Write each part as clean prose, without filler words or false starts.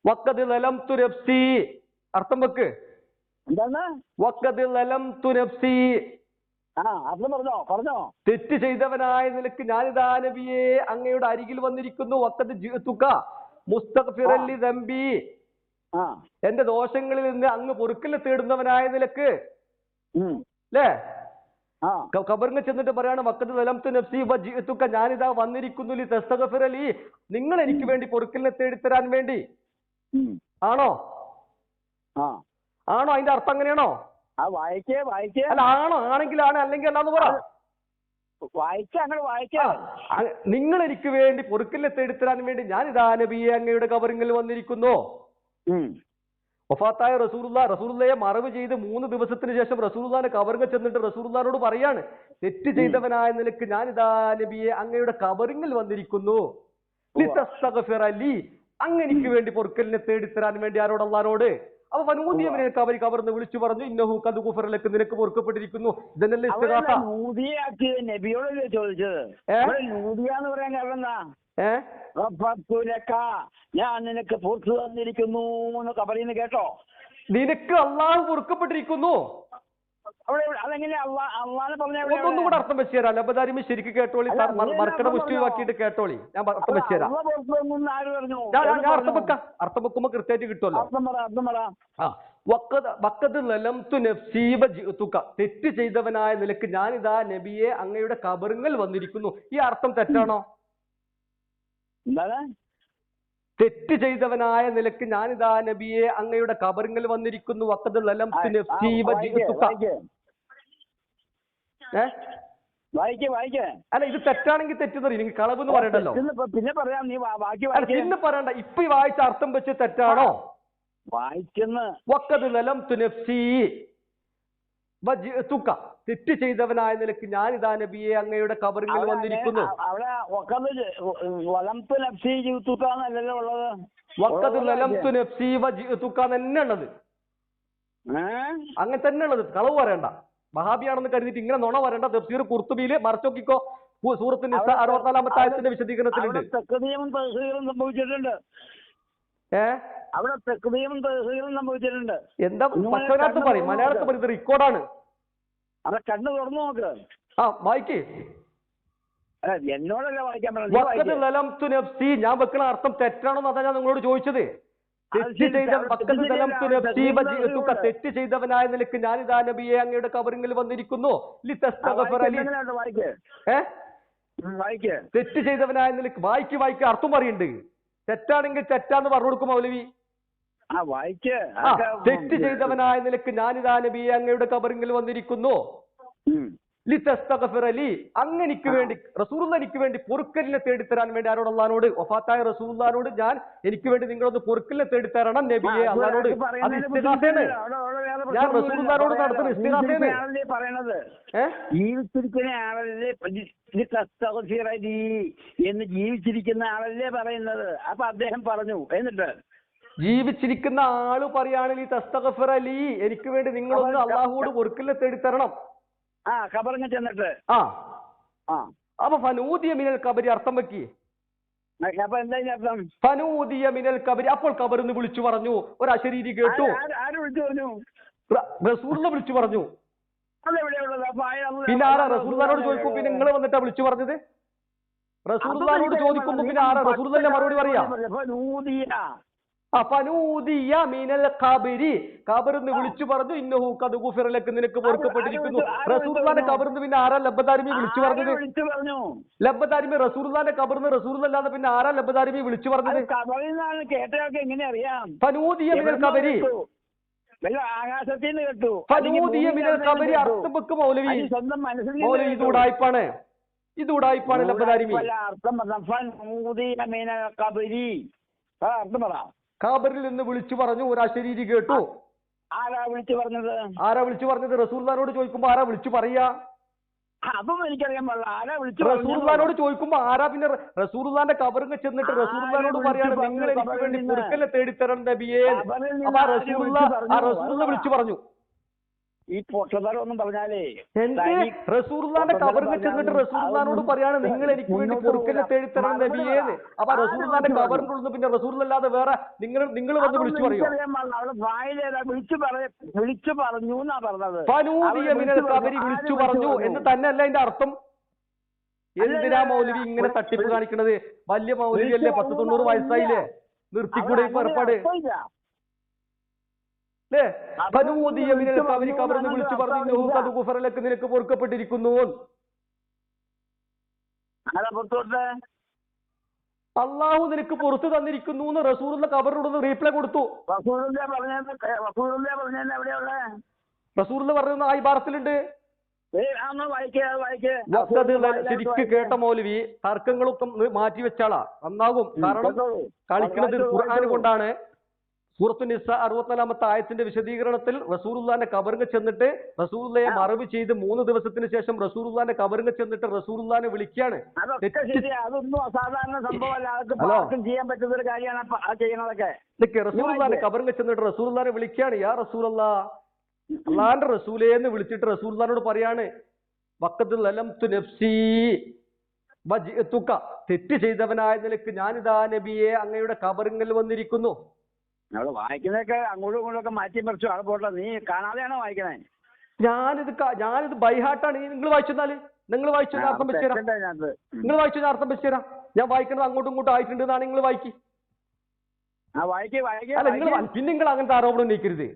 വഖദ് ലലംതു നഫ്സി, അർത്ഥം വെക്ക്. എന്താണ്? വഖദ് ലലംതു നഫ്സി, അർത്ഥം പറഞ്ഞോ. തെറ്റ് ചെയ്തവനായ നിലക്ക് ഞാനിതാ നബിയെ അങ്ങയുടെ അരികിൽ വന്നിരിക്കുന്നു. വഖദ് ജിഅ്തുക മുസ്തഗ്ഫിറൻ ലിദംബി, എന്റെ ദോഷങ്ങളിൽ നിന്ന് അങ്ങ് പൊറുക്കൽ തേടുന്നവനായ നിലക്ക് അല്ലേ? ഖബറിൽ ചെന്നിട്ട് പറയാണ് വഖദ് ലലംതു നഫ്സി വജിഅ്തുക, ഞാനിതാ വന്നിരിക്കുന്നു ലിതസ്തഗ്ഫിറ ലി, നിങ്ങൾ എനിക്ക് വേണ്ടി പൊറുക്കലിനെ തേടിത്തരാൻ വേണ്ടി. ആണോ? അതിന്റെ അർത്ഥം അങ്ങനെയാണോ? അല്ല, ആണോ? ആണെങ്കിലാണ്, അല്ലെങ്കിൽ അല്ലാന്ന് പറ. നിങ്ങൾ എനിക്ക് വേണ്ടി പൊറുക്കലിനെ തേടിത്തരാൻ വേണ്ടി ഞാനിതാ നബിയെ അങ്ങയുടെ ഖബറിൽ വന്നിരിക്കുന്നു. വഫാത്തായ റസൂലുള്ളയെ മറവ് ചെയ്ത് 3 ദിവസത്തിന് ശേഷം റസൂലുള്ളാന്റെ ഖബറിൽ ചെന്നിട്ട് റസൂലുള്ളാനോട് പറയാണ്, തെറ്റ് ചെയ്തവനായ നിലക്ക് ഞാനിതാ നബിയെ അങ്ങയുടെ ഖബറിൽ വന്നിരിക്കുന്നു. ലിതസ്തഗ്ഫിറ ലി, അങ്ങനെക്ക് വേണ്ടി പൊറുക്കലിനെ തേടിത്തരാൻ വേണ്ടി. ആരോട്? അല്ലാഹുവോട്. അപ്പൊ വനൂദിയമിനെ ഖബറിന്ന് വിളിച്ചു പറഞ്ഞു, ഇന്നഹു ഖദ് ഗുഫിറ ലക, നിനക്ക് പൊറുക്കപ്പെട്ടിരിക്കുന്നു. ഇതന്നല്ലേ ഇസ്തിഗാസ? നബിയോട് ചോദിച്ചത് നൂദിയാന്ന് പറയാൻ കാരണം എന്താ? ഞാൻ നിനക്ക് പുറത്തു തന്നിരിക്കുന്നു എന്ന് ഖബറിന്ന് കേട്ടോ? നിനക്ക് അള്ളാഹു പൊറുക്കപ്പെട്ടിരിക്കുന്നു. അതെങ്ങനെ അള്ളാഹ് പറഞ്ഞ? ഒന്നും കൂടെ അർത്ഥം വെച്ച് തരാം. ലബദാരിമി ശരിക്കും കേട്ടോളി, മർക്കട മുസ്ലിമാക്കിയിട്ട് കേട്ടോളി. ഞാൻ അർത്ഥം വെച്ച് തരാം. ഞാൻ അർത്ഥം വെക്കുമ്പോ കൃത്യമായിട്ട് കിട്ടുമല്ലോ. വഖദ് ലലംതു നഫ്സി വജിഅ്തുക, തെറ്റ് ചെയ്തവനായ നിലക്ക് ഞാനിതാ നബിയെ അങ്ങയുടെ ഖബറിൽ വന്നിരിക്കുന്നു. ഈ അർത്ഥം തെറ്റാണോ? തെറ്റ് ചെയ്തവനായ നിലക്ക് ഞാനിതാ നബിയെ അങ്ങയുടെ ഖബറിൽ വന്നിരിക്കുന്നു. വഖദ് ലലംതു നഫ്സി വജിഅ്തുക. അല്ല, ഇത് തെറ്റാണെങ്കിൽ തെറ്റെന്ന് നിങ്ങൾ കളവ് എന്ന് പറയണ്ടല്ലോ. പിന്നെ പറയാം, നീ പിന്നെ പറയണ്ട. ഇപ്പൊ ഈ വായിച്ച അർത്ഥം വെച്ച് തെറ്റാണോ? വഖദ് ലലംതു നഫ്സി വജിഅ്തുക, തെറ്റ് ചെയ്തവനായ നിലക്ക് ഞാനിതാ നബിയെ അങ്ങയുടെ ഖബറിൽ വന്നിരിക്കുന്നു. വഖദ് ലലംതു നഫ്സി വജിഅ്തുക തന്നെ ഉള്ളത്, അങ്ങനെ തന്നെ ഉള്ളത്. കളവ് പറയണ്ട. വഹാബിയാണെന്ന് കരുതിയിട്ട് ഇങ്ങനെ നുണ പറയണ്ട. തഫ്സീർ ഖുർത്തുബിയിൽ മറച്ചു നോക്കിക്കോ. സൂറത്ത് നിസ 64-ാമത്തെ ആയത്തിന്റെ വിശദീകരണത്തിലുണ്ട്. സംഭവിച്ചിട്ടുണ്ട്. അവിടെ സംഭവിച്ചിട്ടുണ്ട്. എന്താ പച്ചമലയാളത്തിൽ പറയും, മലയാളത്തിൽ പറയും. ഇത് റെക്കോർഡാണ്. അവിടെ കണ്ണു തുറന്നു നോക്ക്. വായിക്കേ. എന്നോടല്ല വായിക്കാൻ വഖദ് ലലംതു നഫ്സി, ഞാൻ വെക്കുന്ന അർത്ഥം തെറ്റാണെന്ന് അതാ ഞാൻ നിങ്ങളോട് ചോദിച്ചത്. തെറ്റ് ചെയ്തവനായ നിലക്ക് ഞാനിതാ നബിയെ അങ്ങയുടെ ഖബറിൽ വന്നിരിക്കുന്നു. തെറ്റ് ചെയ്തവനായ നിലക്ക് വായിക്ക് അർത്ഥം പറയുന്നുണ്ട്. തെറ്റാണെങ്കിൽ തെറ്റാന്ന് പറഞ്ഞു കൊടുക്കും മൗലവി. തെറ്റ് ചെയ്തവനായ നിലക്ക് ഞാനിതാ നബിയെ അങ്ങയുടെ ഖബറിൽ വന്നിരിക്കുന്നു. ലിതസ്തഗ്ഫിറ ലി, അങ്ങനിക്ക് വേണ്ടി റസൂലുള്ളാഹ് എനിക്ക് വേണ്ടി പൊറുക്കലിനെ തേടിത്തരാൻ വേണ്ടി. ആരോട്? അല്ലാഹുവോട്. വഫാത്തായ റസൂലുള്ളാഹിനോട് ഞാൻ എനിക്ക് വേണ്ടി നിങ്ങളൊന്ന് പൊറുക്കലിനെ തേടിത്തരണം നബിയെ. അല്ലാഹുവോട്. അത് ഇസ്തിഗാസയാണ്. ഞാൻ റസൂലുള്ളാഹിനോട് നടത്തുന്ന ഇസ്തിഗാസയാണ്. ജീവിച്ചിരിക്കുന്ന ആളല്ലേ എന്ന് ജീവിച്ചിരിക്കുന്ന ആളല്ലേ പറയുന്നത്. അപ്പൊ അദ്ദേഹം പറഞ്ഞു, എന്നിട്ട് ജീവിച്ചിരിക്കുന്ന ആള് പറയുകയാണെങ്കിൽ തസ്തഗ്ഫിറ ലി, എനിക്ക് വേണ്ടി നിങ്ങളൊന്ന് അല്ലാഹുവോട് പൊറുക്കലിനെ തേടിത്തരണം. ഖബറിന് ചെന്നിട്ട് അപ്പൊ ഫനൂദിയ മിനൽ ഖബരി അർത്ഥം വെക്കി. അപ്പൊ എന്താ അർത്ഥം? ഫനൂദിയ മിനൽ ഖബരി, അപ്പോൾ ഖബറിന്ന് വിളിച്ചു പറഞ്ഞു. ഒരു അശരീരി കേട്ടു. ആര് വിളിച്ചു പറഞ്ഞു? റസൂലുള്ളാഹ് വിളിച്ചു പറഞ്ഞു. പിന്നെ ആരാ? റസൂലുള്ളാഹിനോട് ചോദിക്കും. പിന്നെ നിങ്ങൾ വന്നിട്ടാ വിളിച്ചു പറഞ്ഞത്? റസൂലുള്ളാഹിനോട് ചോദിക്കുമ്പോ പിന്നെ ആരാ? റസൂലുള്ളാഹിന്റെ മറുപടി പറയാ. ഫനൂദിയ മിനൽ ഖബരി, ഖബറിന്ന് വിളിച്ചു പറഞ്ഞു. ഇന്നഹു ഖദ് ഗുഫിറ ലക, നിനക്ക് പൊറുക്കപ്പെട്ടിരിക്കുന്നു. റസൂലുള്ളാഹിന്റെ ഖബറിന്ന് പിന്നെ ആരാ ലബ്ബദാരിമി വിളിച്ചു പറഞ്ഞത്? ലബ്ബദാരിമി റസൂലുള്ളാഹിന്റെ ഖബറിന്ന് റസൂലുള്ളാഹി അല്ലാതെ പിന്നെ ആരാ ലബ്ബദാരിമി വിളിച്ചു പറഞ്ഞത്? ഫനൂദിയ മിനൽ ഖബരി, ആകാശത്തിന് കേട്ടു. ഫനൂദിയ മിനൽ ഖബരി അർത്ഥം വെക്ക് മൗലവി. മൗലവി ഇത് ഉടായിപ്പാണ്, ഇത് ഉടായിപ്പാണ് ലബ്ബദാരിമി. അർത്ഥം പറ. ഖബറിൽ നിന്ന് വിളിച്ചു പറഞ്ഞു. ഒരു അശരീരി കേട്ടു. ആരാ വിളിച്ചു പറഞ്ഞത്? റസൂലുള്ളാഹിനോട് ചോദിക്കുമ്പോ ആരാ വിളിച്ചു പറയാ? അതൊന്നും എനിക്കറിയാൻ പാടില്ല. ആരാ വിളിച്ചു? റസൂലുള്ളാഹിനോട് ചോദിക്കുമ്പോ ആരാ? പിന്നെ റസൂലുള്ളാഹിന്റെ ഖബറിൽ ചെന്നിട്ട് റസൂലുള്ളാഹിനോട് പറയാണ്, നിങ്ങൾ എനിക്ക് വേണ്ടി പൊറുക്കലിനെ തേടിത്തരണം നബിയേ. അപ്പൊ റസൂലുള്ളാഹ് വിളിച്ചു പറഞ്ഞു. ഈ പൊട്ടത്തരം ഒന്നും പറഞ്ഞാലേ റസൂലുള്ളാന്റെ കബറിൽ ചെന്നിട്ട് റസൂലുള്ളാനോട് പറയാണ് നിങ്ങൾ എനിക്ക് വേണ്ടി പൊറുക്കലിനെ തേടിത്തരണം നബിയേന്ന്. അപ്പൊ റസൂലുള്ളാന്റെ കബറിന്റെ ഉള്ളിൽ പിന്നെ റസൂലുള്ളാതെ വേറെ നിങ്ങൾ വന്ന് വിളിച്ചു പറയോ? വിളിച്ചു പറഞ്ഞു എന്നാ പറഞ്ഞത്. ഫനൂദിയ മിനൽ ഖബരി വിളിച്ചു പറഞ്ഞു എന്ന് തന്നെയല്ല അതിന്റെ അർത്ഥം. എന്തിനാ മൗലവി ഇങ്ങനെ തട്ടിപ്പ് കാണിക്കണത്? വലിയ മൗലവി അല്ലേ, 90 വയസ്സായില്ലേ, നിർത്തിക്കൂടെ ഈ പുറപ്പാട് അല്ലേ? ഫനൂദിയ മിനൽ ഖബരി കബറിന്ന് വിളിച്ചു പറഞ്ഞു ഖദ് ഗുഫറ ലക നിനക്ക് പൊറുക്കപ്പെട്ടിരിക്കുന്നു. അള്ളാഹു നിനക്ക് പുറത്തു തന്നിരിക്കുന്നു എന്ന് റസൂലുള്ള കബറിനോട് റീപ്ലൈ കൊടുത്തു. റസൂലുള്ള പറയുന്ന ആ ഇബാറത്തിലുണ്ട്. ശരിക്ക് കേട്ട മൗലവി തർക്കങ്ങളൊക്കെ മാറ്റി വെച്ചാളാ നന്നാകും. കാരണം കളിക്കുന്നത് ഖുർആൻ കൊണ്ടാണ്. സൂറത്തു നിസ 64-ാമത്തെ ആയത്തിന്റെ വിശദീകരണത്തിൽ റസൂലുള്ളാന്റെ കബറിൽ ചെന്നിട്ട് റസൂലുള്ളയെ മറവ് ചെയ്ത് 3 ദിവസത്തിന് ശേഷം റസൂലുള്ളാന്റെ കബറിൽ ചെന്നിട്ട് റസൂലുള്ളാനെ വിളിക്കാണ്. അതൊന്നും അസാധാരണ സംഭവമല്ല, ചെയ്യാൻ പറ്റുന്ന ഒരു കാര്യമാണ് ചെയ്യുന്നതൊക്കെ. റസൂലുള്ളാന്റെ കബറിൽ ചെന്നിട്ട് റസൂലുള്ളാനെ വിളിക്കാണ്. യാ റസൂലല്ലാ, അള്ളാന്റെ റസൂലേന്ന് വിളിച്ചിട്ട് റസൂലുള്ളാനോട് പറയാണ് വഖദ് ലലംതു നഫ്സി വജിഅതുക, തെറ്റ് ചെയ്തവനായ നിലക്ക് ഞാനിതാ നബിയെ അങ്ങയുടെ കബറിൽ വന്നിരിക്കുന്നു. നമ്മള് വായിക്കുന്നതൊക്കെ അങ്ങോട്ടും ഇങ്ങോട്ടും മാറ്റി മറിച്ചു ആൾ പോട്ടെ, നീ കാണാതെയാണോ വായിക്കണേ? ഞാനിത് ബൈഹാർട്ടാണ്. നിങ്ങൾ വായിച്ചെന്നാല് നിങ്ങൾ വായിച്ചു അർത്ഥം വെച്ചുതരാം. നിങ്ങൾ വായിച്ചു അർത്ഥം വെച്ചുതരാം. ഞാൻ വായിക്കുന്നത് അങ്ങോട്ടും ഇങ്ങോട്ടും ആയിട്ടുണ്ട് എന്നാണ് നിങ്ങൾ വായിക്കി. അല്ല പിന്നെ നിങ്ങൾ അങ്ങനത്തെ ആരോപണം ഉന്നയിക്കരുത്.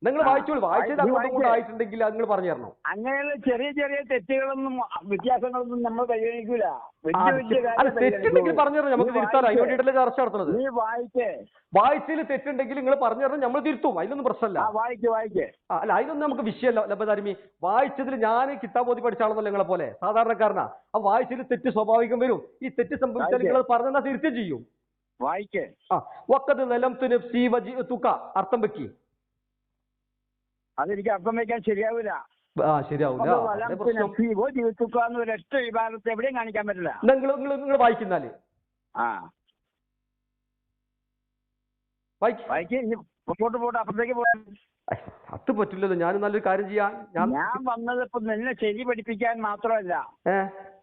നിങ്ങൾ വായിച്ചോളൂ. വായിച്ചത് അങ്ങോട്ടും ഇങ്ങോട്ടും ആയിട്ടുണ്ടെങ്കിൽ നിങ്ങൾ പറഞ്ഞു തരണം. അങ്ങനെയുള്ള ചെറിയ ചെറിയ തെറ്റുകളൊന്നും വ്യത്യാസങ്ങളൊന്നും നമ്മൾ പരിഗണിക്കൂല. തെറ്റുണ്ടെങ്കിൽ പറഞ്ഞു തരണം, നമുക്ക് തിരുത്താലോ. അതിന് വേണ്ടിയിട്ടല്ലേ ചർച്ച നടത്തുന്നത്. നീ വായിച്ചതിൽ തെറ്റുണ്ടെങ്കിൽ നിങ്ങൾ പറഞ്ഞു തരണം, നമ്മൾ തിരുത്തും. അതിലൊന്നും പ്രശ്നമല്ല. അല്ല അതിലൊന്നും നമുക്ക് വിഷയമല്ല. ലബദാരിമി വായിച്ചതിൽ ഞാൻ കിതാബ് ഓതി പഠിച്ചാണെന്നല്ലോ നിങ്ങളെ പോലെ സാധാരണക്കാരനാ. ആ വായിച്ചതിൽ തെറ്റ് സ്വാഭാവികം വരും. ഈ തെറ്റ് സംഭവിച്ചാൽ നിങ്ങൾ പറഞ്ഞാൽ തിരുത്തും ചെയ്യും. വഖദ് ലലംതു നഫ്സി വജിഅതുക അർത്ഥം വെക്കി. അതെനിക്ക് അർത്ഥം വയ്ക്കാൻ ശരിയാവില്ല. ശരിയാവില്ല. ഒരൊറ്റ വിഭാഗത്തെ എവിടെയും കാണിക്കാൻ പറ്റില്ല. നിങ്ങൾ വായിക്കുന്നാല് മുമ്പോട്ട് പോട്ടെ, അപ്പുറത്തേക്ക് പോകാൻ അത് പറ്റില്ലല്ലോ. ഞാൻ നല്ലൊരു കാര്യം ചെയ്യാം. ഞാൻ വന്നത് ഇപ്പൊ നിന്നെ ശരി പഠിപ്പിക്കാൻ മാത്രമല്ല,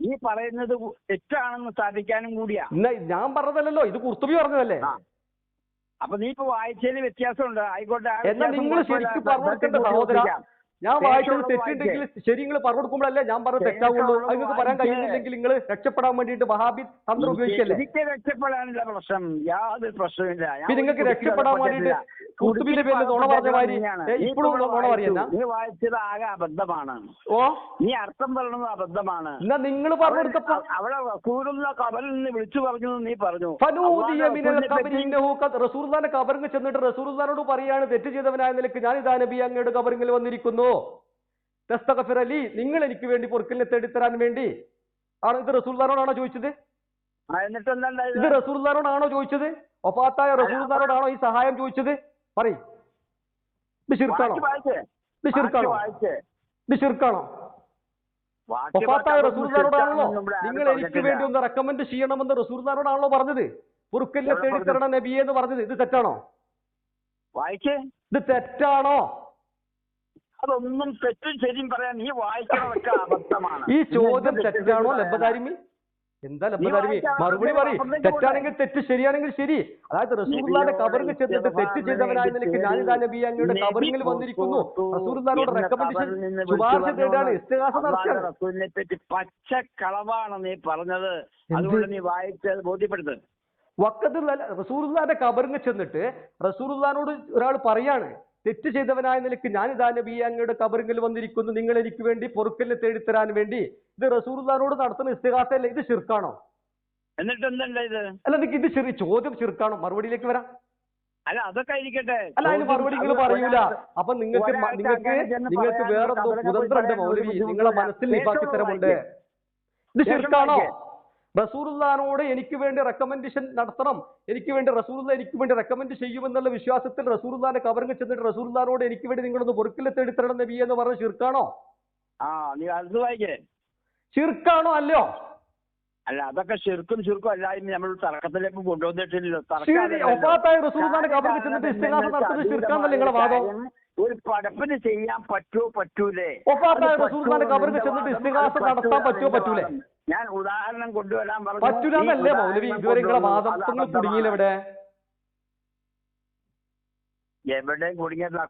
ഈ പറയുന്നത് തെറ്റാണെന്ന് സ്ഥാപിക്കാനും കൂടിയാ. ഞാൻ പറഞ്ഞതല്ലോ, ഇത് കുർത്തുബി പറഞ്ഞതല്ലേ. അപ്പൊ നീ ഇപ്പൊ വായിച്ചതിന് വ്യത്യാസമുണ്ട്. ആയിക്കോട്ടെ, എന്നാൽ നിങ്ങൾ ശരിക്കും പറഞ്ഞു കൊടുക്കേണ്ട സഹോദര. ഞാൻ വായിച്ചത് തെറ്റുണ്ടെങ്കിൽ ശരി നിങ്ങൾ പറഞ്ഞു കൊടുക്കുമ്പോഴല്ലേ ഞാൻ പറഞ്ഞത് തെറ്റാവുള്ളൂ. നിങ്ങൾക്ക് പറയാൻ കഴിയുന്നില്ലെങ്കിൽ നിങ്ങൾ രക്ഷപ്പെടാൻ വേണ്ടിയിട്ട് വഹാബി തന്ത്രം ഉപയോഗിക്കല്ലേ? എനിക്ക് രക്ഷപ്പെടാനുള്ള പ്രശ്നം യാതൊരു പ്രശ്നമില്ല. നിങ്ങൾക്ക് രക്ഷപ്പെടാൻ വേണ്ടിയിട്ട് കുർത്തുബിന്റെ പേരിൽ നുണ പറഞ്ഞ മാതിരി ഇപ്പോഴും നുണ പറയുന്ന നീ വായിച്ചത് ആകെ അബദ്ധമാണ്. നീ അർത്ഥം പറയുന്നത് അബദ്ധമാണ്. എന്നാ നിങ്ങൾ പറഞ്ഞെടുത്തപ്പോ അവിടെ റസൂലുള്ള കബറിൽ നിന്ന് വിളിച്ചു പറഞ്ഞു, നീ പറഞ്ഞു റസൂലുള്ളാന്റെ കബറിൽ ചെന്നിട്ട് റസൂലുള്ളാനോട് പറയാണ് തെറ്റ് ചെയ്തവനായ നിലക്ക് ഞാൻ ഇതാ നബി അങ്ങയുടെ കബറിൽ വന്നിരിക്കുന്നു. തസ്തഗ്ഫിർ ലി, നിങ്ങൾ എനിക്ക് വേണ്ടി പൊറുക്കലിനെ തേടിത്തരാൻ വേണ്ടി ആണ്. ഇത് റസൂലുള്ളാനോടാണോ ചോദിച്ചത്? ഇത് റസൂലുള്ളാനോടാണോ ചോദിച്ചത്? വഫാത്തായ റസൂലുള്ളാനോടാണോ ഈ സഹായം ചോദിച്ചത്? പറയ്. ഇത് ശിർക്കാണോ? വഫാത്തായ റസൂലുള്ളാനോടാണല്ലോ നിങ്ങൾ എനിക്ക് വേണ്ടി ഒന്ന് റെക്കമെൻഡ് ചെയ്യണമെന്ന് റസൂലുള്ളാനോടാണല്ലോ പറഞ്ഞത്. പൊറുക്കലിനെ തേടിത്തരണം നബിയെ എന്ന് പറഞ്ഞത്. ഇത് തെറ്റാണോ? ഇത് തെറ്റാണോ? അതൊന്നും തെറ്റും ശരിയും പറയാൻ നീ വായിക്കണതൊക്കെ അബദ്ധമാണ്. ഈ ചോദ്യം തെറ്റാണോ ലബ്ബദാരിമി? എന്താ ലബ്ബദാരിമി മറുപടി പറയും. തെറ്റാണെങ്കിൽ തെറ്റ്, ശരിയാണെങ്കിൽ ശരി. അതായത് റസൂലുള്ളാന്റെ കബറിൽ ചെന്നിട്ട് തെറ്റ് ചെയ്തവനായ നിലയ്ക്ക് ഞാനിതാ നബി അങ്ങയുടെ കബറിൽ വന്നിരിക്കുന്നു. റസൂലുള്ളാനോട് റെക്കമെൻഡേഷൻ ശുപാർശ തേടാണ്, ഇസ്തിഗാസ നടത്തുകയാണ്. റസൂലിനെ പറ്റി പച്ചക്കളവാണ് നീ പറഞ്ഞത്. അതുകൊണ്ട് നീ വായിച്ചത് ബോധ്യപ്പെടുത്ത്. വഖദ് റസൂലുള്ളാന്റെ കബറിൽ ചെന്നിട്ട് റസൂലുള്ളാനോട് ഒരാൾ പറയാണ് തെറ്റ് ചെയ്തവനായ നിലയ്ക്ക് ഞാനിതാ നബി അങ്ങയുടെ കബറിൽ വന്നിരിക്കുന്നു, നിങ്ങൾ എനിക്ക് വേണ്ടി പൊറുക്കലിനെ തേടിത്തരാൻ വേണ്ടി. ഇത് റസൂലുള്ളാനോട് നടത്തുന്ന ഇസ്തിഗാസയല്ലേ? ഇത് ശിർക്കാണോ? എന്നിട്ട് എന്തല്ല ഇത്? അല്ല നിങ്ങൾക്ക് ഇത് ചോദ്യം ശിർക്കാണോ? മറുപടിയിലേക്ക് വരാം. അല്ല അതൊക്കെ ഇരിക്കട്ടെ. അല്ല അതിന് മറുപടി നിങ്ങൾ പറയൂല. അപ്പൊ നിങ്ങൾക്ക് വേറെന്തോ കുതന്ത്രമുണ്ട് മൗലവി, നിങ്ങളെ മനസ്സിൽ നിഫാക്കിത്തരമുണ്ട്. ഇത് ശിർക്കാണോ? റസൂലുള്ളാനോട് എനിക്ക് വേണ്ടി റെക്കമെൻഡേഷൻ നടത്തണം, എനിക്ക് വേണ്ടി റസൂലുള്ള എനിക്ക് വേണ്ടി റെക്കമെൻഡ് ചെയ്യുമെന്നുള്ള വിശ്വാസത്തിൽ റസൂലുള്ളാന്റെ കബറിൽ ചെന്നിട്ട് റസൂലുള്ളാനോട് എനിക്ക് വേണ്ടി നിങ്ങളൊന്ന് പൊറുക്കലിനെ തേടിത്തരണം നബി എന്ന് പറഞ്ഞ ശിർക്കാണോ? ശിർക്കാണോ അല്ലയോ? അല്ല അതൊക്കെ ശിർക്കും അല്ല. നമ്മൾ തർക്കത്തിലേക്ക് കൊണ്ടുവന്നിട്ടില്ലല്ലോ. റസൂലുള്ളാന്റെ കബറിൽ ചെന്നിട്ട് ഇസ്തിഗാസ നടത്തുന്നത് ശിർക്കാന്നല്ലേ നിങ്ങളുടെ വാദം? ഒരു പടപ്പിന് ചെയ്യാൻ പറ്റൂലേ? വഫാത്തായ റസൂലുള്ളാഹിന്റെ ഖബറിൽ ചെന്നിട്ട് ഇസ്തിഗാസ നടത്താൻ പറ്റൂലേ? ഞാൻ ഉദാഹരണം കൊണ്ടുവരാൻ പറ്റൂലെന്നല്ലേ മൗലവി ഇതുവരെ നിങ്ങളെ വാദം? നിങ്ങൾ കുടുങ്ങിയില്ല എവിടെ? എവിടെ കുടുങ്ങിയതാ?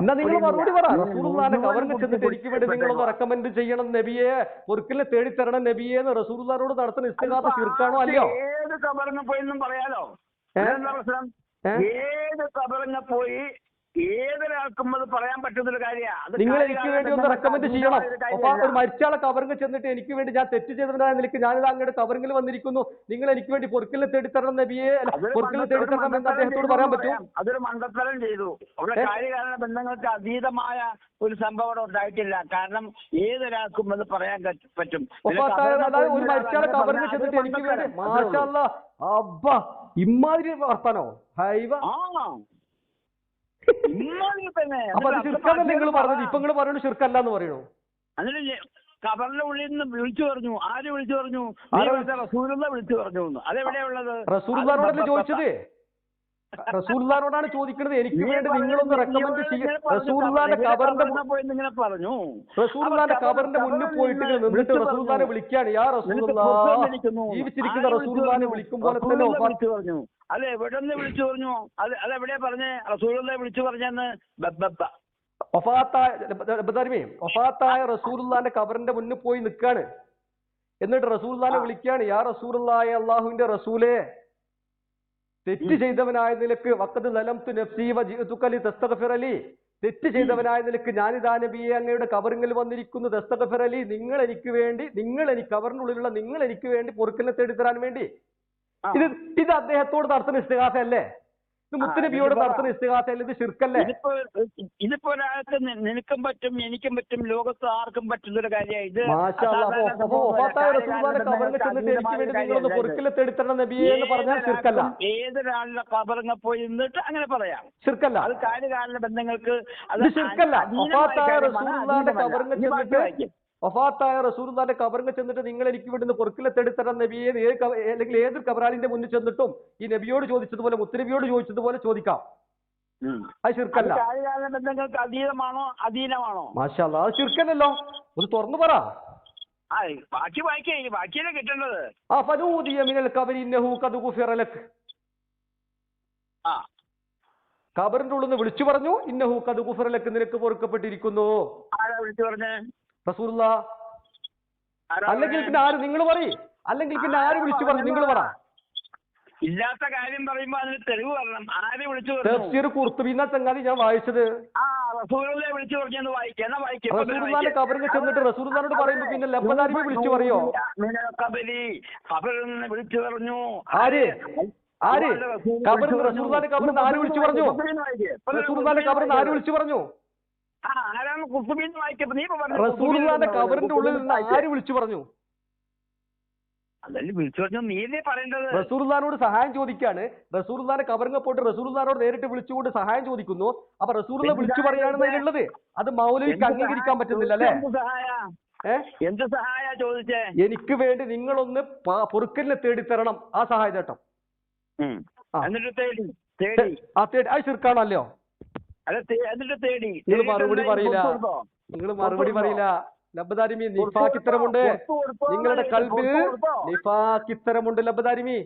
എന്നാ നിങ്ങൾ മറുപടി പറ. റസൂലുള്ളാഹിന്റെ ഖബറിൽ ചെന്നിട്ട് എനിക്ക് വേണ്ടി നിങ്ങളൊന്ന് റെക്കമെൻഡ് ചെയ്യണം നബിയെ, പൊറുക്കലിനെ തേടിത്തരണം നബിയെ എന്ന് റസൂലുള്ളാഹിനോട് നടത്തുന്ന ഇസ്തിഗാസ ശിർക്കാണോ അല്ലയോ? ഏത് ഖബറിന് പോയെന്നും പറയാലോ. എന്താ പ്രശ്നം? ഏത് ഖബറിന് പോയി ഏതൊരാൾക്കും അത് പറയാൻ പറ്റുന്നൊരു കാര്യമാണ്. നിങ്ങൾ എനിക്ക് വേണ്ടി ഒന്ന് റെക്കമെൻഡ് ചെയ്യണം. അപ്പൊ ഒരു മരിച്ചാളെ കബറിൽ ചെന്നിട്ട് എനിക്ക് വേണ്ടി ഞാൻ തെറ്റ് ചെയ്തവനായ നിലയ്ക്ക് ഞാനിത് അങ്ങോട്ട് കബറിൽ വന്നിരിക്കുന്നു, നിങ്ങൾ എനിക്ക് വേണ്ടി പൊറുക്കലിനെ തേടിത്തരണം നബിയെ, പൊറുക്കലിനെ തേടിത്തരണം എന്ന് അദ്ദേഹത്തോട് പറയാൻ പറ്റും? അതൊരു മണ്ടത്തരം ചെയ്തു. അവിടെ കാര്യകാരണ ബന്ധങ്ങൾക്ക് അതീതമായ ഒരു സംഭവം അവിടെ ഉണ്ടായിട്ടില്ല. കാരണം ഏതൊരാൾക്കും അത് പറയാൻ പറ്റും. അതായത് ഒരു മരിച്ചാളെ കബറിൽ ചെന്നിട്ട് എനിക്ക് വേണ്ടി മാഷാ അല്ലാഹ് അബ്ബാ ഇമ്മാതിരി വർത്താനോ ഹൈവ അപ്പൊ അത് ശിർക്കാന്നല്ലേ നിങ്ങൾ പറഞ്ഞത്? ഇപ്പൊ നിങ്ങൾ പറയുന്നത് ശിർക്കല്ല എന്ന് പറയണു. അതിന് ഖബറിന്റെ ഉള്ളിൽ നിന്ന് വിളിച്ചു പറഞ്ഞു. ആര് വിളിച്ചു പറഞ്ഞു? റസൂലുള്ള വിളിച്ചു പറഞ്ഞു. അതെവിടെയാ ഉള്ളത്? റസൂലുള്ളാഹിനോടല്ലേ ചോദിച്ചത്? റസൂലുള്ളാഹിനോടാണ് ചോദിക്കുന്നത്. എനിക്ക് വേണ്ടി നിങ്ങളൊന്ന് റെക്കമെൻഡ് ചെയ്യ. റസൂലുള്ളാഹിന്റെ ഖബറിന്റെ പറഞ്ഞു. റസൂലുള്ളാഹിന്റെ ഖബറിന്റെ മുന്നിൽ പോയിട്ട് നിന്നിട്ട് റസൂലുള്ളാഹിനെ വിളിക്കാണ്. യാ റസൂലുള്ളാഹ്, ജീവിച്ചിരിക്കുന്ന റസൂലുള്ളാഹിനെ വിളിക്കുമ്പോൾ തന്നെ വിളിച്ചു പറഞ്ഞു. അത് എവിടെ നിന്ന് വിളിച്ചു പറഞ്ഞു? അതെവിടെയാ പറഞ്ഞേ? റസൂലുള്ളാഹിനെ വിളിച്ചു പറഞ്ഞെന്ന് വഫാത്തായ റസൂലുള്ളാഹിന്റെ ഖബറിന്റെ മുന്നിൽ പോയി നിൽക്കാണ്. എന്നിട്ട് റസൂലുള്ളാഹിനെ വിളിക്കാണ്. യാ റസൂലുള്ളാഹി, അല്ലാഹുവിന്റെ റസൂലേ, തെറ്റ് ചെയ്തവനായ നിലക്ക് വഖദ് ലലംതു നഫ്സി വജിഅതുക ലിതസ്തഗ്ഫിറ ലി, തെറ്റ് ചെയ്തവനായ നിലക്ക് ഞാനിതാ നബിയെ അങ്ങയുടെ ഖബറിൽ വന്നിരിക്കുന്നു. തസ്തഗ്ഫിറ ലി, നിങ്ങൾ എനിക്ക് ഖബറിനുള്ളിലുള്ള നിങ്ങൾ എനിക്ക് വേണ്ടി പൊറുക്കലിനെ തേടിത്തരാൻ വേണ്ടി. ഇത് അദ്ദേഹത്തോട് നടത്തുന്ന ഇസ്തിഗാസ അല്ലേ? ഇത് മുത്തുനബിയോട് നടത്തുന്ന ഇസ്തിഗാസ അല്ലേ? ഇത് ശിർക്കല്ലേ? ഇതിപ്പോ ഒരാൾക്ക് നിനക്കും പറ്റും എനിക്കും പറ്റും, ലോകത്ത് ആർക്കും പറ്റുന്നൊരു കാര്യമാണ് ഇത്. ഏതൊരാളുടെ ഖബറിനെ പോയി നിന്നിട്ട് അങ്ങനെ പറയാം. ശിർക്കല്ല. അത് കാര്യകാരണ ബന്ധങ്ങൾക്ക് വഫാത്തായ റസൂലുള്ളാഹിന്റെ ഖബറിൽ ചെന്നിട്ട് നിങ്ങൾ എനിക്ക് വേണ്ടി പൊറുക്കലിനെ തേടിത്തരണം നബിയെ, അല്ലെങ്കിൽ ഏത് ഖബറാലിന്റെ മുന്നിൽ ചെന്നിട്ടും ഈ നബിയോട് ചോദിച്ചതുപോലെ മുത്തുനബിയോട് ചോദിച്ചതുപോലെ ചോദിക്കാം. അത് ശിർക്കല്ല. ബന്ധങ്ങൾക്ക് അതീതമാണോ അധീനമാണോ? മാഷാ അല്ലാഹ്, അത് ശിർക്കല്ലല്ലോ. ഒന്ന് തുറന്നു പറ. ബാക്കി ബാക്കിയല്ലേ കിട്ടേണ്ടത്. ഖബറിന്റെ ഉള്ളിൽ നിന്ന് വിളിച്ചു പറഞ്ഞു, ഇന്നഹു ഖദ് ഗുഫിറ ലക, നിനക്ക് പൊറുക്കപ്പെട്ടിരിക്കുന്നു. ആരാ വിളിച്ചു പറഞ്ഞേ? റസൂലുള്ളാഹ്. അല്ലെങ്കിൽ പിന്നെ ആര്? നിങ്ങൾ പറയും. അല്ലെങ്കിൽ പിന്നെ ആര് വിളിച്ചു പറഞ്ഞു? നിങ്ങൾ പറ. ഇല്ലാത്ത കാര്യം പറയുമ്പോ അതിന് തെളിവ് പറയണം. ആര് വിളിച്ചു പറഞ്ഞു? തഫ്സീർ ഖുർത്തുബി എന്ന ചങ്ങാതി ഞാൻ വായിച്ചത്. റസൂലുള്ളാഹിനെ വിളിച്ചു പറഞ്ഞെന്ന് വായിക്കാം. റസൂലുള്ളാഹിന്റെ ഖബറിൽ ചെന്നിട്ട് റസൂലുള്ളാഹിനോട് പറയുമ്പോ പിന്നെ ലബ്ബദാരിയെ വിളിച്ചു പറയോ? ഖബറിൽ നിന്ന് വിളിച്ചു പറഞ്ഞു. ആര്? ഖബറിൽ റസൂലുള്ളാഹിന്റെ ഖബറിൽ ആര് വിളിച്ചു പറഞ്ഞു? റസൂലുള്ളാഹിന്റെ ഖബറിൽ ആര് വിളിച്ചു പറഞ്ഞു? റസൂലുള്ളാഹിന്റെ ഖബറിന്റെ ഉള്ളിൽ നിന്ന് ആര് വിളിച്ചു പറഞ്ഞു? അതല്ലേ വിളിച്ചു പറഞ്ഞു, നീയല്ലേ പറയേണ്ടത്. റസൂലുള്ളാഹിനോട് സഹായം ചോദിക്കാണ്. റസൂലുള്ളാഹിന്റെ ഖബറിൽ പോയിട്ട് റസൂലുള്ളാഹിനോട് നേരിട്ട് വിളിച്ചുകൊണ്ട് സഹായം ചോദിക്കുന്നു. അപ്പൊ റസൂലുള്ളാഹി വിളിച്ചു പറയാണെന്ന് അതിലുള്ളത്. അത് മൗലവിക്ക് അംഗീകരിക്കാൻ പറ്റുന്നില്ല അല്ലേ? എന്ത് സഹായ ചോദിച്ചേ? എനിക്ക് വേണ്ടി നിങ്ങളൊന്ന് പൊറുക്കലിനെ തേടിത്തരണം. ആ സഹായതേട്ടം എന്നിട്ട് തേടി അത് ശിർക്കാണല്ലോ. നിങ്ങൾ മറുപടി പറയില്ല. ലബ്ബദാരിമി, നിഫാക്കിത്തരമുണ്ട് നിങ്ങളുടെ കൽബിൽ, നിഫാക്കിത്തരമുണ്ട് ലബ്ബദാരിമി.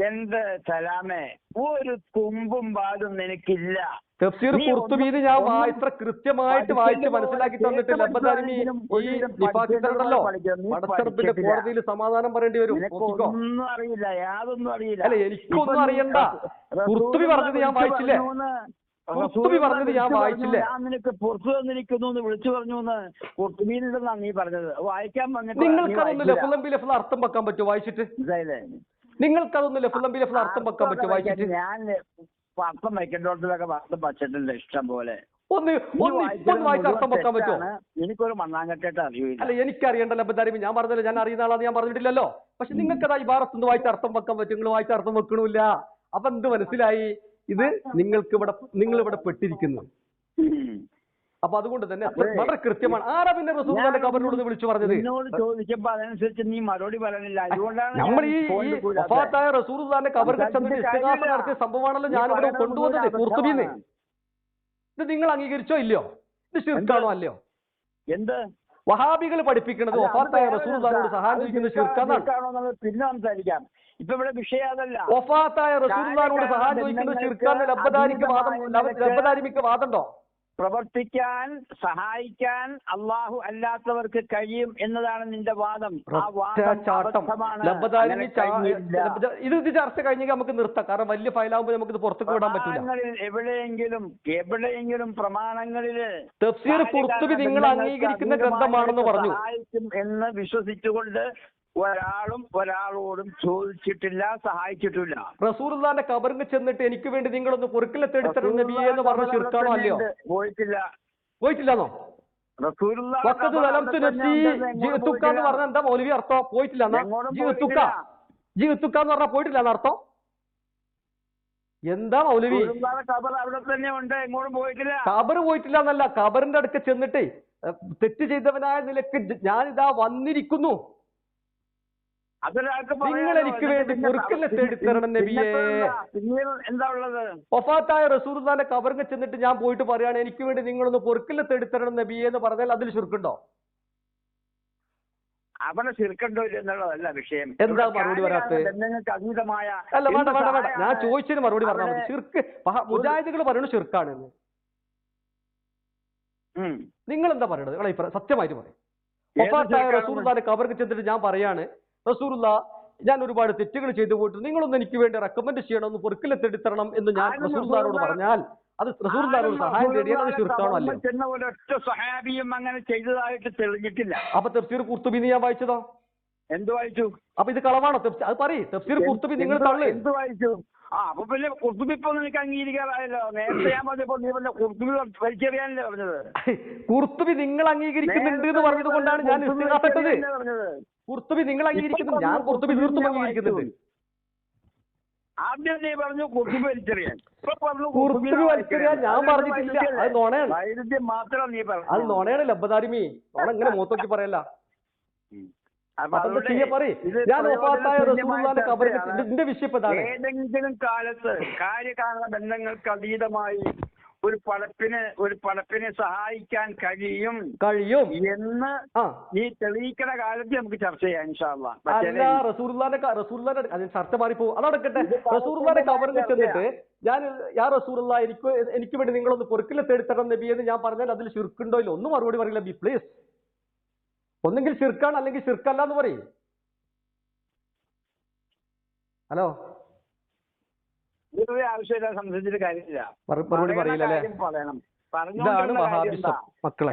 എന്ത് സലാമേ, ഒരു തുമ്പും പാടും നിനക്കില്ല. തഫ്സീർ ഖുർത്തുബിയിൽ ഞാൻ ഇത്ര കൃത്യമായിട്ട് വായിച്ച് മനസ്സിലാക്കി തന്നിട്ട് ലബ്ബദാരിമി ഈ നിഫാക്കിത്തരമുണ്ടല്ലോ, പടച്ചറബിന്റെ കോടതിയിൽ സമാധാനം പറയേണ്ടി വരും. ഒന്നും അറിയില്ല, യാതൊന്നും അറിയില്ല. അല്ല, എനിക്കൊന്നും അറിയണ്ട. ഖുർത്തുബി പറഞ്ഞത് ഞാൻ വായിച്ചില്ലേ? ഖുർത്തുബി പറഞ്ഞത് ഞാൻ വായിച്ചില്ലേ? ഞാൻ നിനക്ക് പുറത്തു വന്നിരിക്കുന്നു എന്ന് വിളിച്ചു പറഞ്ഞു എന്ന് ഖുർത്തുബിയിലുണ്ടെന്നാണ് നീ പറഞ്ഞത്. വായിക്കാൻ വന്നിട്ട് നിങ്ങൾക്കതൊന്ന് ലഫ്ലംബി ലഫ്ല അർത്ഥം വെക്കാൻ പറ്റുമോ വായിച്ചിട്ട്? നിങ്ങൾക്കതൊന്ന് ലഫ്ലംബി ലഫ്ല അർത്ഥം വെക്കാൻ പറ്റുമോ വായിച്ചിട്ട്? ഞാൻ അർത്ഥം വയ്ക്കേണ്ടതൊക്കെ അർത്ഥം വച്ചിട്ടുണ്ട് ഇഷ്ടം പോലെ. ഒന്ന് വായിച്ച് അർത്ഥം വെക്കാൻ പറ്റുമോ? എനിക്കൊരു മണ്ണാങ്കട്ടായിട്ട് അറിയില്ല. അല്ല, എനിക്കറിയണ്ട ലബ്ബദാരിമി. ഞാൻ പറഞ്ഞല്ലോ, ഞാൻ അറിയുന്ന ആളാന്ന് ഞാൻ പറഞ്ഞിട്ടില്ലല്ലോ. പക്ഷെ നിങ്ങൾക്കതാ ഈ ഭാരത്തൊന്ന് വായിച്ച് അർത്ഥം വെക്കാൻ പറ്റും. നിങ്ങൾ വായിച്ച അർത്ഥം വെക്കണില്ല. അപ്പൊ എന്ത് മനസ്സിലായി? ഇത് നിങ്ങളിവിടെ പെട്ടിരിക്കുന്നു. അപ്പൊ അതുകൊണ്ട് തന്നെ വളരെ കൃത്യമാണ്. ആരാ പിന്നെ റസൂലുള്ളാഹിന്റെ ഖബറിനോട് വിളിച്ചു പറഞ്ഞത്? ചോദിച്ചപ്പോ അതനുസരിച്ച് നീ മറുപടി പറഞ്ഞില്ല. അതുകൊണ്ടാണ് നമ്മൾ ഈ വഫാത്തായ റസൂലുള്ളാഹിന്റെ ഖബറിൽ ചെന്നിട്ട് ഇസ്തിഗാസ നടത്തിയ സംഭവമാണല്ലോ ഞാനിവിടെ കൊണ്ടുവന്നത് ഖുർത്തുബിന്ന്. ഇത് നിങ്ങൾ അംഗീകരിച്ചോ ഇല്ലയോ? ഇത് ശിർക്കാണോ അല്ലയോ? എന്ത് വഹാബികൾ പഠിപ്പിക്കുന്നത് വഫാത്തായ റസൂലുള്ളാഹിയോട് സഹായം ചോദിക്കുന്നത് ശിർക്കാന്നാണ്. പിന്നെ സംസാരിക്കാം. ഇപ്പൊ ഇവിടെ വിഷയം അതല്ല. വഫാത്തായ റസൂലുള്ളാഹിയോട് സഹായം ചോദിക്കുന്നത് ശിർക്കാന്ന് ലബ്ബദാരിമിക്ക് വാദമുണ്ടോ? പ്രവർത്തിക്കാൻ സഹായിക്കാൻ അള്ളാഹു അല്ലാത്തവർക്ക് കഴിയും എന്നതാണ് നിന്റെ വാദം. ആ വാദം ഇത് ചർച്ച കഴിഞ്ഞെങ്കിൽ നമുക്ക് നിർത്താം. കാരണം വലിയ ഫയലാകുമ്പോൾ നമുക്ക് ഇത് പുറത്തേക്ക് വിടാൻ പറ്റില്ല. എവിടെയെങ്കിലും പ്രമാണങ്ങളില് തഫ്സീർ ഖുർത്തുബി നിങ്ങൾ അംഗീകരിക്കുന്ന ഗ്രന്ഥമാണെന്ന് പറഞ്ഞു സഹായിക്കും എന്ന് വിശ്വസിച്ചുകൊണ്ട് ഒരാളോടും ചോദിച്ചിട്ടില്ല, സഹായിച്ചിട്ടില്ല. റസൂലുള്ളാഹിന്റെ ഖബറിൽ ചെന്നിട്ട് എനിക്ക് വേണ്ടി നിങ്ങളൊന്ന് പൊറുക്കലെ തേടിത്തരണം നബിയെ എന്ന് പറഞ്ഞ ശിർക്കാണോ അല്ലയോ? പോയിട്ടില്ലെന്നോ? ജിത്തുക്കാന്ന് പറഞ്ഞ എന്താ മൗലവി അർത്ഥം? പോയിട്ടില്ല ജിത്തുക്ക എന്ന് പറഞ്ഞാൽ പോയിട്ടില്ല എന്നർത്ഥം? എന്താ മൗലവി? ഖബർ പോയിട്ടില്ല എന്നല്ല, ഖബറിന്റെ അടുക്ക ചെന്നിട്ടേ തെറ്റ് ചെയ്തവനായ നിലക്ക് ഞാനിതാ വന്നിരിക്കുന്നു, നിങ്ങൾ എനിക്ക് വേണ്ടി പൊറുക്കലിനെ തേടിത്തരണം നബിയെ. എന്താ ഉള്ളത്? വഫാത്തായ റസൂലുള്ളാഹിന്റെ ഖബറിൽ ചെന്നിട്ട് ഞാൻ പോയിട്ട് പറയാണ് എനിക്ക് വേണ്ടി നിങ്ങളൊന്ന് പൊറുക്കലിനെ തേടിത്തരണം നബിയെ എന്ന് പറഞ്ഞാൽ അതിൽ ശിർക്കുണ്ടോ? അവിടെ ശിർക്കുണ്ടോ എന്നുള്ളതല്ല വിഷയം. എന്താ മറുപടി വരാത്തത്? അല്ല വേണ്ട വേണ്ട വേണ്ട, ഞാൻ ചോദിച്ചതിന് മറുപടി പറഞ്ഞാൽ മതി. ശിർക്ക് മുജാഹിദുകൾ പറയുന്നത് ശിർക്കാണെന്ന്. നിങ്ങൾ എന്താ പറയണത്? നിങ്ങളെ സത്യമായിട്ട് പറയും. വഫാത്തായ റസൂലുള്ളാഹിന്റെ ഖബറിൽ ചെന്നിട്ട് ഞാൻ പറയാണ് റസൂലുള്ളാഹ് ഞാൻ ഒരുപാട് തെറ്റുകൾ ചെയ്തു പോയിട്ട് നിങ്ങളൊന്ന് എനിക്ക് വേണ്ടി റെക്കമെൻഡ് ചെയ്യണം, ഒന്ന് പൊറുക്കലെ തേടിത്തരണം എന്ന് ഞാൻ റസൂലുള്ളാഹിനോട് പറഞ്ഞാൽ അത് റസൂലുള്ളാഹിനോട് സഹായം തേടിയാൽ അത് ശിർക്കാണോ അല്ലേ? അങ്ങനെ ചെയ്തതായിട്ട് തെളിഞ്ഞിട്ടില്ല. അപ്പൊ തഫ്സീർ ഖുർത്തുബി ഞാൻ വായിച്ചതോ? എന്ത് വായിച്ചു? അപ്പൊ ഇത് കളവാണോ? അത് പറയും. തഫ്സീർ ഖുർത്തുബി നിങ്ങൾ തള്ളു. എന്ത് വായിച്ചു? അപ്പൊ പിന്നെ ഖുർത്തുബി ഇപ്പൊ നിനക്ക് അംഗീകരിക്കാറായല്ലോ. നേരത്തെ ഞാൻ പറഞ്ഞപ്പോ നീ പറഞ്ഞ ഖുർത്തുബി വലിച്ചെറിയാനല്ലേ പറഞ്ഞത്? ഖുർത്തുബി നിങ്ങൾ അംഗീകരിക്കുന്നുണ്ട് എന്ന് പറഞ്ഞത് കൊണ്ടാണ് ഞാൻ ഇസ്തിഗ്ഹാസപ്പെട്ടത്. ഖുർത്തുബി നിങ്ങൾ അംഗീകരിക്കുന്നു, ഞാൻ ഖുർത്തുബി തീർത്തും അംഗീകരിക്കുന്നുണ്ട്. ആദ്യം നീ പറഞ്ഞു ഖുർത്തുബി വലിച്ചെറിയാൻ, ഖുർത്തുബി വലിച്ചെറിയാൻ ഞാൻ പറഞ്ഞിട്ടില്ല. അത് നോണയാണ്. വൈരുദ്ധ്യം മാത്രം നീ പറഞ്ഞു. അത് നോണയാണ് ലബ്ബദാരിമി. നോണ ഇങ്ങനെ മൂത്തോക്കി പറയല്ല. ഏതെങ്കിലും കാലത്ത് കാര്യകാരണ ബന്ധങ്ങൾക്ക് അതീതമായി ഒരു പടപ്പിനെ സഹായിക്കാൻ കഴിയും എന്ന് നീ തെളിയിക്കണ കാലത്ത് നമുക്ക് ചർച്ച ചെയ്യാം ഇൻഷാ അല്ലാഹ്. അല്ല റസൂലുള്ളാഹിന്റെ ചർച്ച മാറിപ്പോ അതടക്കട്ടെ. റസൂലുള്ളാഹിന്റെ ഖബറിൽ ചെന്നിട്ട് ഞാൻ യാ റസൂലുള്ളാഹ് എനിക്ക് വേണ്ടി നിങ്ങളൊന്ന് പൊറുക്കലെ തേടിത്തരണം നബി എന്ന് ഞാൻ പറഞ്ഞാൽ അതിൽ ശിർക്കുണ്ടോ ഇല്ല? ഒന്നും മറുപടി പറയില്ല ബി പ്ലീസ്. ഒന്നെങ്കിൽ ശിർക്കാണ് അല്ലെങ്കിൽ ശിർക്കല്ല എന്ന് പറയും. ഹലോ, ആവശ്യമില്ല, സംസാരിച്ചിട്ട് കാര്യമില്ല. മറുപടി പറയില്ല അല്ലേ? പറയണം. ഇതാണ് വഹാബിസം മക്കളെ.